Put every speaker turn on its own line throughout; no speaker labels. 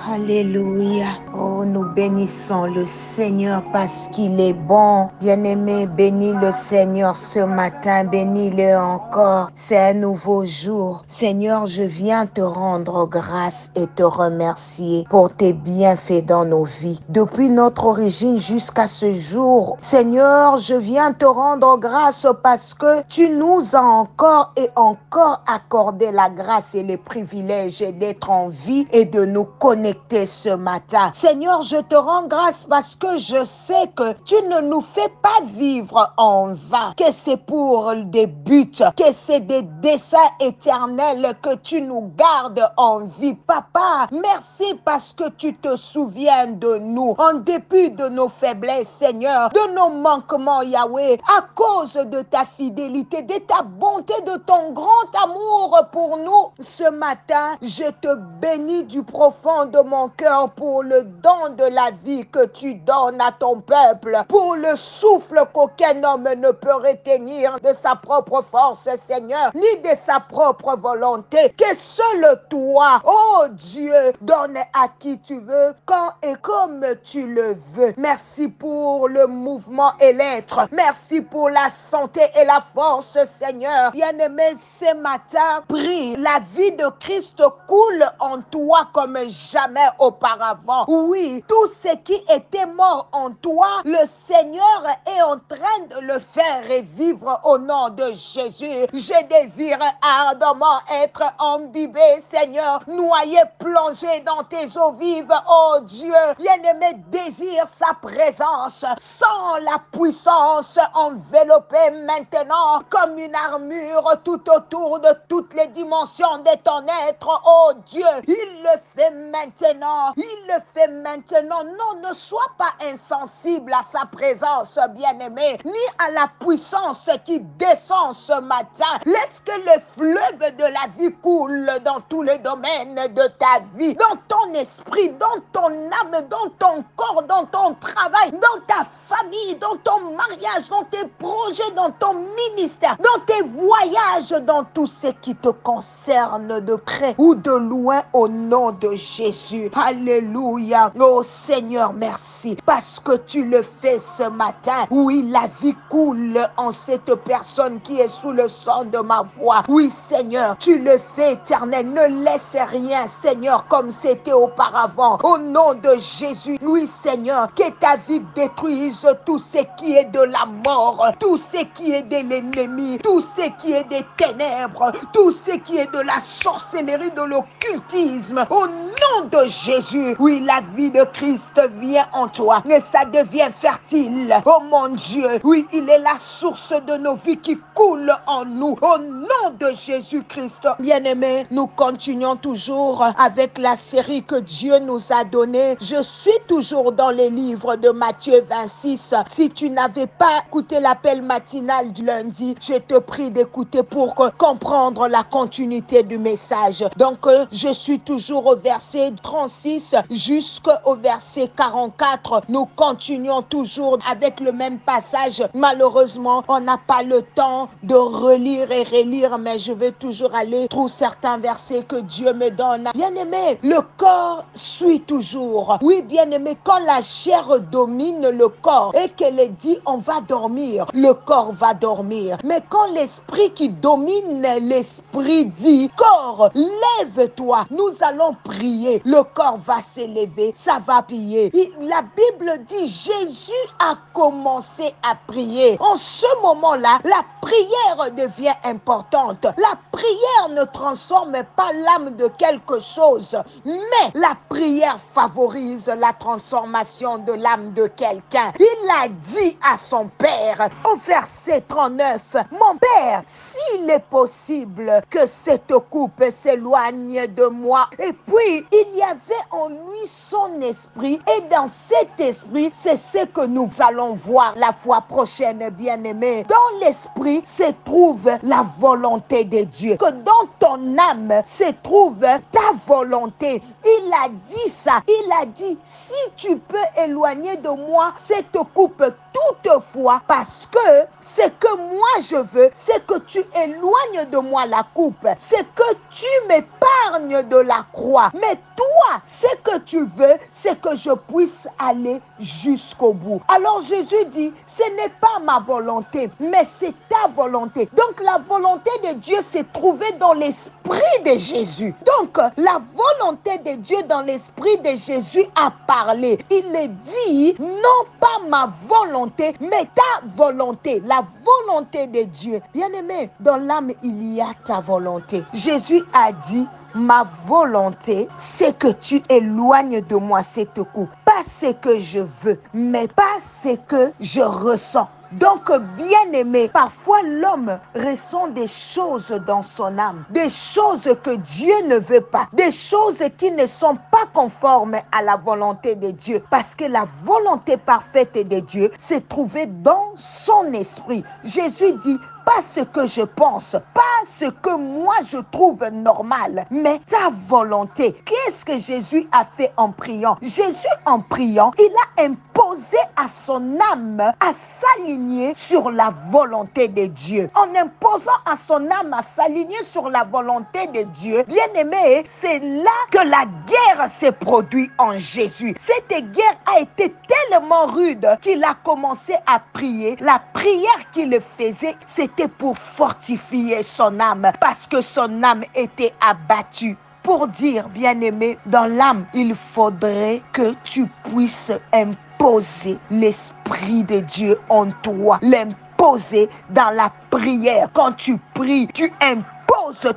Alléluia. Oh, nous bénissons le Seigneur parce qu'il est bon. Bien-aimé, bénis le Seigneur ce matin, bénis-le encore. C'est un nouveau jour. Seigneur, je viens te rendre grâce et te remercier pour tes bienfaits dans nos vies. Depuis notre origine jusqu'à ce jour, Seigneur, je viens te rendre grâce parce que tu nous as encore et encore accordé la grâce et les privilèges d'être en vie et de nous connecter ce matin. Seigneur, je te rends grâce parce que je sais que tu ne nous fais pas vivre en vain, que c'est pour des buts, que c'est des desseins éternels que tu nous gardes en vie. Papa, merci parce que tu te souviens de nous, en dépit de nos faiblesses, Seigneur, de nos manquements, Yahweh, à cause de ta fidélité, de ta bonté, de ton grand amour pour nous. Ce matin, je te bénis du profond de mon cœur pour le don de la vie que tu donnes à ton peuple, pour le souffle qu'aucun homme ne peut retenir de sa propre force, Seigneur, ni de sa propre volonté, que seul toi, oh Dieu, donne à qui tu veux, quand et comme tu le veux. Merci pour le mouvement et l'être. Merci pour la santé et la force, Seigneur. Bien-aimé, ce matin, prie. La vie de Christ coule en toi comme jamais auparavant. Oui, tout ce qui était mort en toi, le Seigneur est en train de le faire revivre au nom de Jésus. Je désire ardemment être imbibé, Seigneur, noyé, plongé dans tes eaux vives, oh Dieu. Bien-aimé, désire sa présence, sans la puissance, enveloppée maintenant comme une armure tout autour de toutes les dimensions de ton être, oh Dieu. Il le fait maintenant, il le fait maintenant. Non, ne sois pas insensible à sa présence, bien-aimé, ni à la puissance qui descend ce matin. Laisse que le fleuve de la vie coule dans tous les domaines de ta vie, dans ton esprit, dans ton âme, dans ton corps, dans ton travail, dans ta famille, dans ton mariage, dans tes projets, dans ton ministère, dans tes voyages, dans tout ce qui te concerne de près ou de loin, au nom de Jésus. Alléluia. Oh Seigneur, merci parce que tu le fais ce matin. Oui, la vie coule en cette personne qui est sous le son de ma voix. Oui, Seigneur, tu le fais, Éternel. Ne laisse rien, Seigneur, comme c'était auparavant. Au nom de Jésus, oui, Seigneur, que ta vie détruise tout ce qui est de la mort, tout ce qui est de l'ennemi, tout ce qui est des ténèbres, tout ce qui est de la sorcellerie, de l'occultisme. Au nom de Jésus, oui, la vie de Christ vient en toi et ça devient fertile. Oh mon Dieu, oui, il est la source de nos vies qui coule en nous. Au nom de Jésus-Christ, bien-aimés, nous continuons toujours avec la série que Dieu nous a donnée. Je suis toujours dans les livres de Matthieu 26. Si tu n'avais pas écouté l'appel matinal du lundi, je te prie d'écouter pour comprendre la continuité du message. Donc, je suis toujours au verset 36 jusqu'au verset 44. Nous continuons toujours avec le même passage. Malheureusement, on n'a pas le temps de relire et relire, mais je vais toujours aller trouver certains versets que Dieu me donne. Bien-aimé, le corps suit toujours. Oui, bien-aimé, quand la chair domine le corps et qu'elle est dit on va dormir, le corps va dormir. Mais quand l'esprit qui domine l'esprit dit corps, lève-toi, nous allons prier, le corps va s'élever, ça va prier. La Bible dit Jésus a commencé à prier. En ce moment-là, la prière devient importante. La prière ne transforme pas l'âme de quelque chose, mais la prière favorise la transformation de l'âme de quelqu'un. Il a dit à son père au verset 39, mon père, s'il est possible que cette coupe s'éloigne de moi. Et puis, il y avait en lui son esprit, et dans cet esprit, c'est ce que nous allons voir la fois prochaine, bien-aimés. Dans l'esprit se trouve la volonté de Dieu. Que dans ton âme se trouve ta volonté. Il a dit ça. Il a dit, si tu peux éloigner de moi cette coupe, toutefois, parce que ce que moi je veux, c'est que tu éloignes de moi la coupe, c'est que tu m'épargnes de la croix. Mais toi, ce que tu veux, c'est que je puisse aller jusqu'au bout. Alors Jésus dit, ce n'est pas ma volonté, mais c'est ta volonté. Donc la volonté de Dieu s'est trouvée dans l'esprit de Jésus. Donc la volonté de Dieu dans l'esprit de Jésus a parlé. Il est dit, non pas ma volonté, mais ta volonté, la volonté de Dieu. Bien-aimé, dans l'âme, il y a ta volonté. Jésus a dit, ma volonté, c'est que tu éloignes de moi cette coupe. Pas ce que je veux, mais pas ce que je ressens. Donc, bien-aimé, parfois l'homme ressent des choses dans son âme, des choses que Dieu ne veut pas, des choses qui ne sont pas conformes à la volonté de Dieu, parce que la volonté parfaite de Dieu s'est trouvée dans son esprit. Jésus dit, pas ce que je pense, pas ce que moi je trouve normal, mais ta volonté. Qu'est-ce que Jésus a fait en priant? Jésus, en priant, il a imposé à son âme à s'aligner sur la volonté de Dieu. En imposant à son âme à s'aligner sur la volonté de Dieu, bien aimé, c'est là que la guerre s'est produite en Jésus. Cette guerre a été tellement rude qu'il a commencé à prier. La prière qu'il faisait, c'était pour fortifier son âme, parce que son âme était abattue. Pour dire, bien-aimé, dans l'âme, il faudrait que tu puisses imposer l'Esprit de Dieu en toi, l'imposer dans la prière. Quand tu pries, tu imposes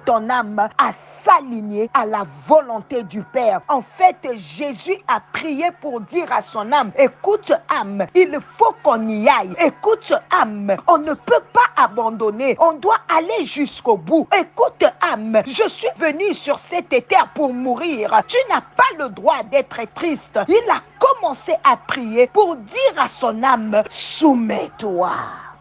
ton âme à s'aligner à la volonté du Père. En fait, Jésus a prié pour dire à son âme, écoute âme, il faut qu'on y aille. Écoute âme, on ne peut pas abandonner, on doit aller jusqu'au bout. Écoute âme, je suis venu sur cette terre pour mourir. Tu n'as pas le droit d'être triste. Il a commencé à prier pour dire à son âme, soumets-toi.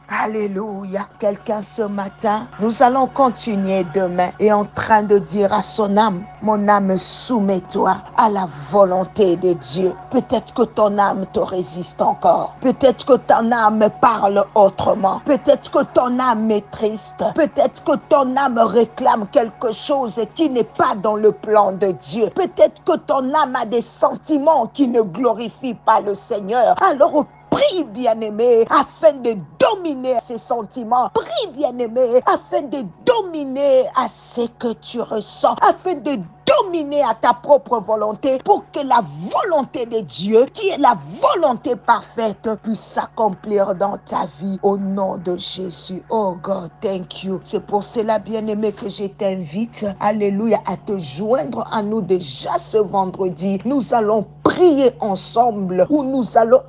Alléluia. Quelqu'un ce matin, nous allons continuer demain et en train de dire à son âme, mon âme, soumets-toi à la volonté de Dieu. Peut-être que ton âme te résiste encore. Peut-être que ton âme parle autrement. Peut-être que ton âme est triste. Peut-être que ton âme réclame quelque chose qui n'est pas dans le plan de Dieu. Peut-être que ton âme a des sentiments qui ne glorifient pas le Seigneur. Alors, prie, bien-aimé, afin de dominer ces sentiments. Prie, bien-aimé, afin de dominer à ce que tu ressens, afin de dominer à ta propre volonté pour que la volonté de Dieu, qui est la volonté parfaite, puisse s'accomplir dans ta vie au nom de Jésus. Oh God, thank you. C'est pour cela, bien-aimé, que je t'invite, alléluia, à te joindre à nous déjà ce vendredi. Nous allons prier ensemble où nous allons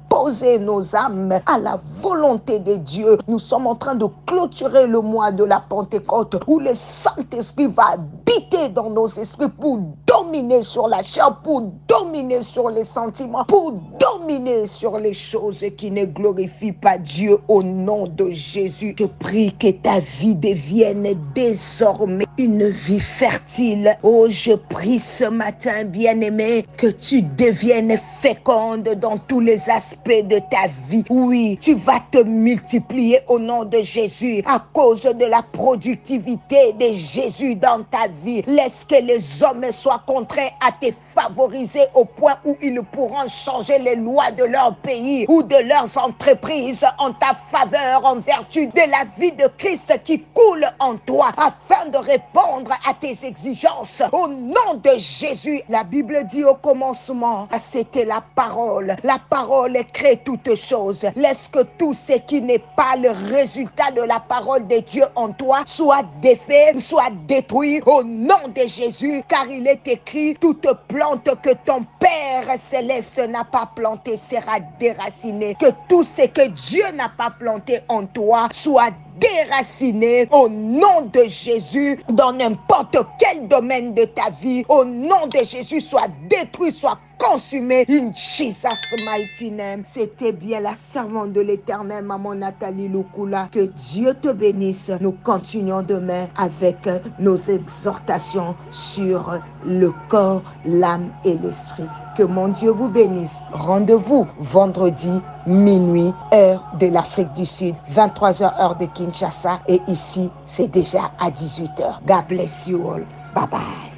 poser nos âmes à la volonté de Dieu. Nous sommes en train de clôturer le mois de la Pentecôte où le Saint-Esprit va habiter dans nos esprits pour dominer sur la chair, pour dominer sur les sentiments, pour dominer sur les choses qui ne glorifient pas Dieu au nom de Jésus. Je prie que ta vie devienne désormais une vie fertile. Oh, je prie ce matin, bien-aimé, que tu deviennes féconde dans tous les aspects de ta vie. Oui, tu vas te multiplier au nom de Jésus à cause de la productivité de Jésus dans ta vie. Laisse que les hommes soient contraints à te favoriser au point où ils pourront changer les lois de leur pays ou de leurs entreprises en ta faveur en vertu de la vie de Christ qui coule en toi afin de répondre à tes exigences. Au nom de Jésus, la Bible dit au commencement, c'était la parole. La parole crée toutes choses. Laisse que tout ce qui n'est pas le résultat de la parole de Dieu en toi soit défait, soit détruit au nom de Jésus, car il est écrit, toute plante que ton Père céleste n'a pas plantée sera déracinée. Que tout ce que Dieu n'a pas planté en toi soit déraciné au nom de Jésus dans n'importe quel domaine de ta vie. Au nom de Jésus, soit détruit, soit consumé in Jesus mighty name. C'était bien la servante de l'Éternel, maman Nathalie Lukula. Que Dieu te bénisse. Nous continuons demain avec nos exhortations sur le corps, l'âme et l'esprit. Que Que mon Dieu vous bénisse. Rendez-vous vendredi minuit, heure de l'Afrique du Sud, 23h heure de Kinshasa. Et ici, c'est déjà à 18h. God bless you all. Bye bye.